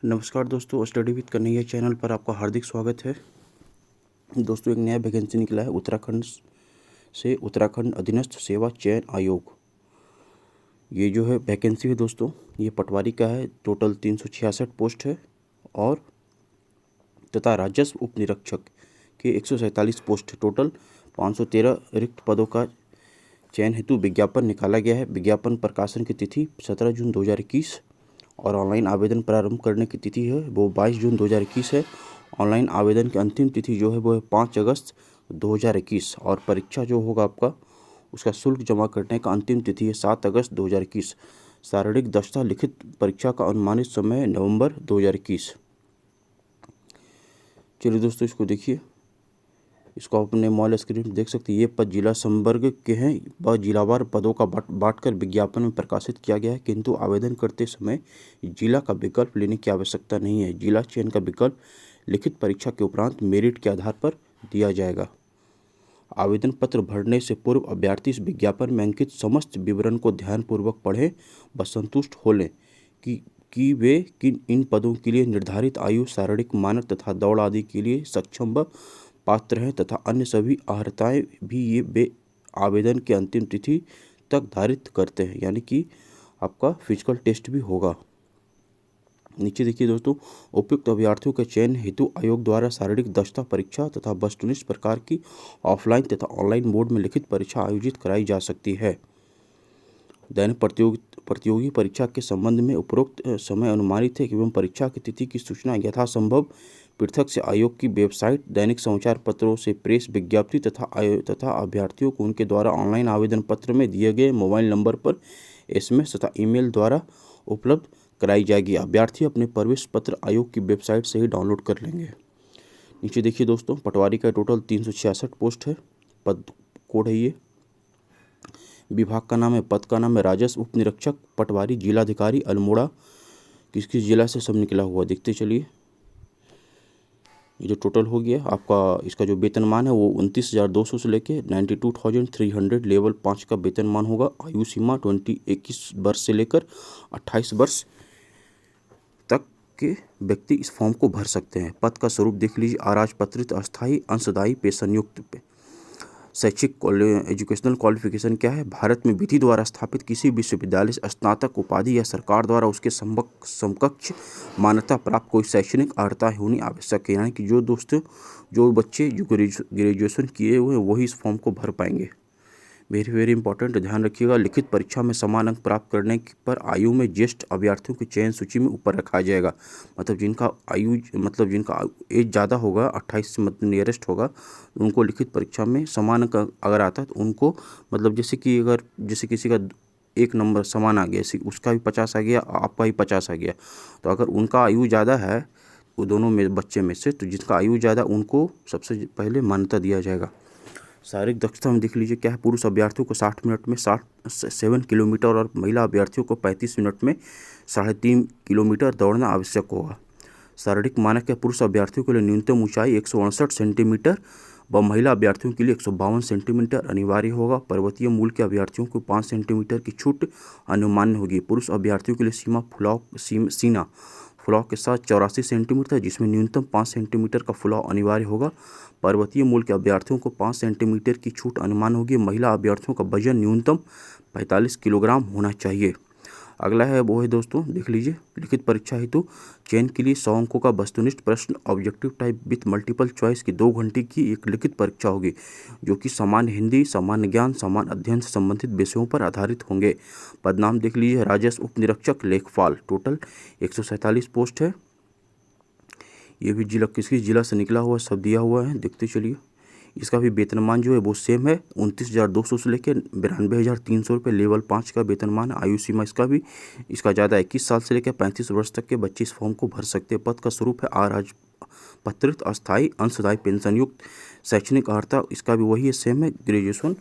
नमस्कार दोस्तों, study with Kanhaiya channel पर आपका हार्दिक स्वागत है। दोस्तों, एक नया वैकेंसी निकला है उत्तराखंड से, उत्तराखंड अधीनस्थ सेवा चयन आयोग। ये जो है वैकेंसी है दोस्तों, ये पटवारी का है। टोटल 366 पोस्ट है और तथा राजस्व उप निरीक्षक के 147 पोस्ट है। टोटल 513 रिक्त पदों का चयन हेतु विज्ञापन निकाला गया है। विज्ञापन प्रकाशन की तिथि 17 जून 2021 और ऑनलाइन आवेदन प्रारंभ करने की तिथि है वो 22 जून 2021 है। ऑनलाइन आवेदन की अंतिम तिथि जो है वो है 5 अगस्त 2021 और परीक्षा जो होगा आपका उसका शुल्क जमा करने का अंतिम तिथि है 7 अगस्त 2021। शारीरिक दक्षता लिखित परीक्षा का अनुमानित समय है नवंबर 2021। चलिए दोस्तों, इसको देखिए, इसको अपने मोबाइल स्क्रीन पर देख सकते हैं। ये पद जिला संवर्ग के हैं व जिलावार पदों का बांटकर विज्ञापन में प्रकाशित किया गया है, किंतु आवेदन करते समय जिला का विकल्प लेने की आवश्यकता नहीं है। जिला चयन का विकल्प लिखित परीक्षा के उपरांत मेरिट के आधार पर दिया जाएगा। आवेदन पत्र भरने से पूर्व अभ्यर्थी इस विज्ञापन में अंकित समस्त विवरण को ध्यानपूर्वक पढ़ें व संतुष्ट हो लें कि वे इन पदों के लिए निर्धारित आयु, शारीरिक मानक तथा दौड़ आदि के लिए सक्षम व पात्र हैं तथा अन्य सभी अर्हताएं भी ये वे आवेदन की अंतिम तिथि तक धारित करते हैं, यानी कि आपका फिजिकल टेस्ट भी होगा। नीचे देखिए दोस्तों, उपयुक्त अभ्यर्थियों के चयन हेतु आयोग द्वारा शारीरिक दक्षता परीक्षा तथा वस्तुनिष्ठ प्रकार की ऑफलाइन तथा ऑनलाइन मोड में लिखित परीक्षा आयोजित कराई जा सकती है। दैनिक प्रतियोगी परीक्षा के संबंध में उपरोक्त समय अनुमानित है एवं परीक्षा की तिथि की सूचना यथासंभव पृथक से आयोग की वेबसाइट, दैनिक समाचार पत्रों से प्रेस विज्ञप्ति तथा अभ्यर्थियों को उनके द्वारा ऑनलाइन आवेदन पत्र में दिए गए मोबाइल नंबर पर SMS तथा ईमेल द्वारा उपलब्ध कराई जाएगी। अभ्यर्थी अपने प्रवेश पत्र आयोग की वेबसाइट से ही डाउनलोड कर लेंगे। नीचे देखिए दोस्तों, पटवारी का टोटल 366 पोस्ट है। पद कोड है ये। विभाग का नाम है, पद का नाम है राजस्व उप निरीक्षक पटवारी, जिलाधिकारी अल्मोड़ा। किस किस जिला से सब निकला हुआ देखते चलिए। ये जो टोटल हो गया आपका, इसका जो वेतनमान है वो 29,200 से लेके 92,300 लेवल 5 का वेतनमान होगा। आयु सीमा 21 वर्ष से लेकर 28 वर्ष तक के व्यक्ति इस फॉर्म को भर सकते हैं। पद का स्वरूप देख लीजिए, अराजपत्रित अस्थायी अंशदायी पेशनयुक्त पे। शैक्षिक एजुकेशनल क्वालिफिकेशन क्या है? भारत में विधि द्वारा स्थापित किसी विश्वविद्यालय से स्नातक उपाधि या सरकार द्वारा उसके समकक्ष मान्यता प्राप्त कोई शैक्षणिक अर्हता होनी आवश्यक है। यानी कि जो बच्चे जो ग्रेजुएशन किए हुए हैं वही इस फॉर्म को भर पाएंगे। वेरी वेरी इंपॉर्टेंट, ध्यान रखिएगा। लिखित परीक्षा में समान अंक प्राप्त करने पर आयु में ज्येष्ठ अभ्यर्थियों की चयन सूची में ऊपर रखा जाएगा। मतलब जिनका एज ज़्यादा होगा, 28 से मतलब नियरेस्ट होगा, उनको लिखित परीक्षा में समान अंक अगर आता है तो उनको, मतलब जैसे किसी का 1 नंबर समान आ गया, उसका भी 50 आ गया, आपका भी 50 आ गया, तो अगर उनका आयु ज़्यादा है वो दोनों में बच्चे में से, तो जिसका आयु ज़्यादा उनको सबसे पहले मान्यता दिया जाएगा। शारीरिक दक्षता में देख लीजिए क्या है। पुरुष अभ्यर्थियों को 60 मिनट में 7 किलोमीटर और महिला अभ्यर्थियों को 35 मिनट में 3.5 किलोमीटर दौड़ना आवश्यक होगा। शारीरिक मानक है, पुरुष अभ्यर्थियों के लिए न्यूनतम ऊंचाई 168 सेंटीमीटर व महिला अभ्यर्थियों के लिए 152 सेंटीमीटर अनिवार्य होगा। पर्वतीय मूल के अभ्यर्थियों को 5 सेंटीमीटर की छूट अनुमान्य होगी। पुरुष अभ्यर्थियों के लिए सीना फुलाव के साथ 84 सेंटीमीटर, जिसमें न्यूनतम 5 सेंटीमीटर का फुलाव अनिवार्य होगा। पर्वतीय मूल के अभ्यर्थियों को 5 सेंटीमीटर की छूट अनुमान होगी। महिला अभ्यर्थियों का वजन न्यूनतम 45 किलोग्राम होना चाहिए। अगला है वो है दोस्तों, देख लीजिए, लिखित परीक्षा हेतु चयन के लिए 100 अंकों का वस्तुनिष्ठ प्रश्न objective type with multiple choice की 2 घंटे की एक लिखित परीक्षा होगी, जो कि सामान्य हिंदी, सामान्य ज्ञान, सामान्य अध्ययन से संबंधित विषयों पर आधारित होंगे। पद नाम देख लीजिए, राजस्व उप निरीक्षक लेखपाल। टोटल 147 पोस्ट है। ये भी किस जिला से निकला हुआ सब दिया हुआ है, देखते चलिए। इसका भी वेतनमान जो है वो सेम है, 29,200 से लेकर 92,300 रुपये लेवल 5 का वेतनमान। आयु सीमा इसका ज़्यादा 21 साल से लेकर 35 वर्ष तक के बच्चे इस फॉर्म को भर सकते हैं। पद का स्वरूप है अराजपत्रित अस्थायी अंशदायी पेंशनयुक्त। शैक्षणिक अर्हता इसका भी वही है, सेम है, ग्रेजुएशन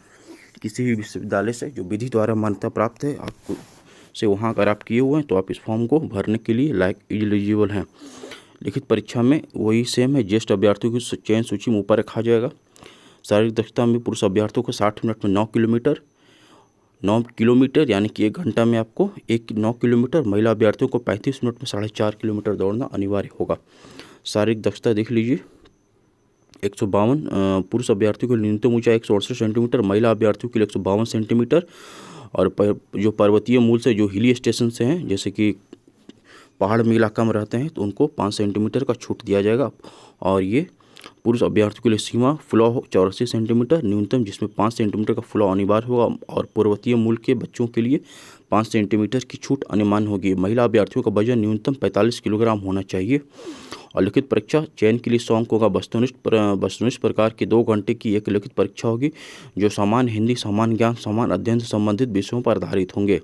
किसी भी विश्वविद्यालय से जो विधि द्वारा मान्यता प्राप्त है आपको से, वहाँ अगर आप किए हुए हैं तो आप इस फॉर्म को भरने के लिए एलिजिबल हैं। लिखित परीक्षा में वही सेम है, ज्येष्ठ अभ्यर्थियों की चयन सूची में ऊपर रखा जाएगा। शारीरिक दक्षता में पुरुष अभ्यर्थियों को 60 मिनट में 9 किलोमीटर 9 किलोमीटर, यानी कि 1 घंटा में आपको 9 किलोमीटर। महिला अभ्यर्थियों को 35 मिनट में 4.5 किलोमीटर दौड़ना अनिवार्य होगा। शारीरिक दक्षता देख लीजिए, 152। पुरुष अभ्यर्थियों की न्यूनतम ऊंचाई 168 सेंटीमीटर, महिला अभ्यर्थियों के लिए 152 सेंटीमीटर। और जो पर्वतीय मूल से, जो हिली स्टेशन से हैं, जैसे कि पहाड़ में इलाका में रहते हैं, तो उनको 5 सेंटीमीटर का छूट दिया जाएगा। और ये पुरुष अभ्यर्थियों के लिए सीमा फ्लॉ 84 सेंटीमीटर न्यूनतम, जिसमें 5 सेंटीमीटर का फ्लॉ अनिवार्य होगा। और पर्वतीय मूल के बच्चों के लिए 5 सेंटीमीटर की छूट अनिवार्य होगी। महिला अभ्यर्थियों का वजन न्यूनतम 45 किलोग्राम होना चाहिए। और लिखित परीक्षा चयन के लिए 100 अंक होगा। वस्तुनिष्ठ प्रकार की 2 घंटे की एक लिखित परीक्षा होगी, जो सामान्य हिंदी, सामान्य ज्ञान, सामान्य अध्ययन से संबंधित विषयों पर आधारित होंगे।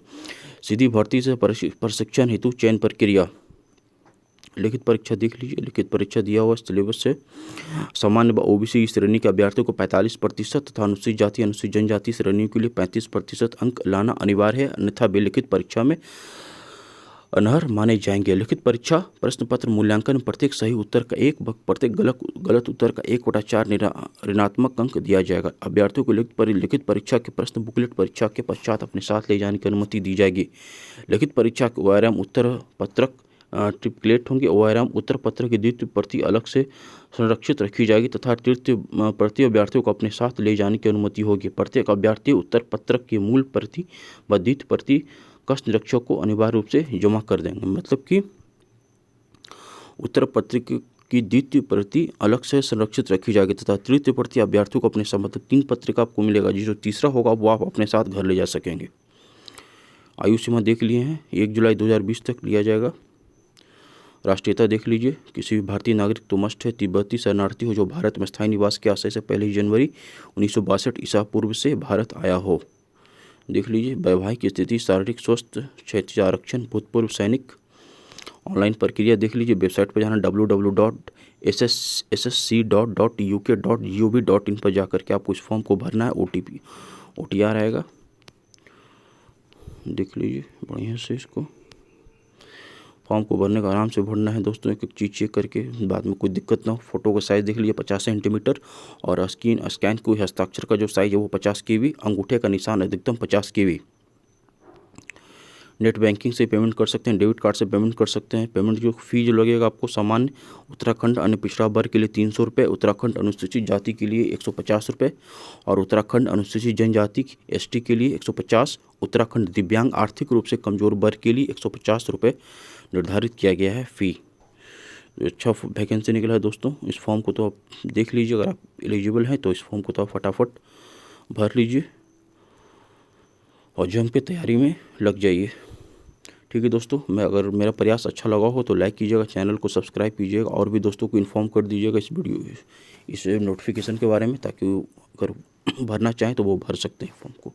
सीधी भर्ती से प्रशिक्षण हेतु चयन प्रक्रिया। लिखित परीक्षा देख लीजिए, लिखित परीक्षा दिया हुआ सिलेबस से सामान्य व ओबीसी श्रेणी के अभ्यर्थियों को 45% तथा अनुसूचित जाति, अनुसूचित जनजाति श्रेणियों के लिए 35% अंक लाना अनिवार्य है, अन्यथा वे लिखित परीक्षा में अनर्ह माने जाएंगे। लिखित परीक्षा प्रश्न पत्र मूल्यांकन प्रत्येक सही उत्तर का 1 प्रत्येक गलत उत्तर का 1/4 ऋणात्मक अंक दिया जाएगा। अभ्यर्थियों को लिखित परीक्षा के प्रश्न बुकलेट परीक्षा के पश्चात अपने साथ ले जाने की अनुमति दी जाएगी। लिखित परीक्षा के ORM उत्तर पत्रक ट्रिपलेट होंगे। ORM उत्तर पत्र की द्वितीय प्रति अलग से संरक्षित रखी जाएगी तथा तृतीय प्रति अभ्यर्थियों को अपने साथ ले जाने की अनुमति होगी। प्रत्येक अभ्यर्थी उत्तर पत्रक की मूल प्रति व द्वितीय प्रति कक्ष निरीक्षक को अनिवार्य रूप से जमा कर देंगे। मतलब कि उत्तर पत्रिक की द्वितीय प्रति अलग से संरक्षित रखी जाएगी तथा तृतीय प्रति अभ्यर्थियों को अपने संबंधित 3 पत्रिका आपको मिलेगा, जो तीसरा होगा वो आप अपने साथ घर ले जा सकेंगे। आयु सीमा देख लिए हैं, 1 जुलाई 2020 तक लिया जाएगा। राष्ट्रीयता देख लीजिए, किसी भी भारतीय नागरिक तो मस्ट है तिब्बती शरणार्थी हो जो भारत में स्थायी निवास के आशय से पहले जनवरी 1962 ईसा पूर्व से भारत आया हो। देख लीजिए, वैवाहिक स्थिति, शारीरिक स्वस्थ, क्षैतिज आरक्षण, भूतपूर्व सैनिक। ऑनलाइन प्रक्रिया देख लीजिए, वेबसाइट पर जाना www.ssc.uk.gov.in पर जाकर के आपको इस फॉर्म को भरना है। OTR आएगा, देख लीजिए बढ़िया से। इसको फॉर्म को भरने का आराम से भरना है दोस्तों, एक चीज़ चेक करके, बाद में कोई दिक्कत ना हो। फोटो का साइज़ देख लीजिए 50 सेंटीमीटर और स्कैन कोई हस्ताक्षर का जो साइज़ है वो 50 KB, अंगूठे का निशान अधिकतम 50 KB। नेट बैंकिंग से पेमेंट कर सकते हैं, डेबिट कार्ड से पेमेंट कर सकते हैं। पेमेंट जो फी जो लगेगा आपको, सामान्य उत्तराखंड अन्य पिछड़ा वर्ग के लिए 300 रुपये, उत्तराखंड अनुसूचित जाति के लिए 150 रुपये और उत्तराखंड अनुसूचित जनजाति ST के लिए 150, उत्तराखंड दिव्यांग आर्थिक रूप से कमजोर वर्ग के लिए 150 रुपये निर्धारित किया गया है फ़ी। अच्छा वैकेंसी निकला है दोस्तों। इस फॉर्म को तो आप देख लीजिए, अगर आप एलिजिबल हैं तो इस फॉर्म को तो आप फटाफट भर लीजिए और जम के तैयारी में लग जाइए। ठीक है दोस्तों, अगर मेरा प्रयास अच्छा लगा हो तो लाइक कीजिएगा, चैनल को सब्सक्राइब कीजिएगा और भी दोस्तों को इन्फॉर्म कर दीजिएगा इस नोटिफिकेशन के बारे में, ताकि अगर भरना चाहें तो वो भर सकते हैं फॉर्म को।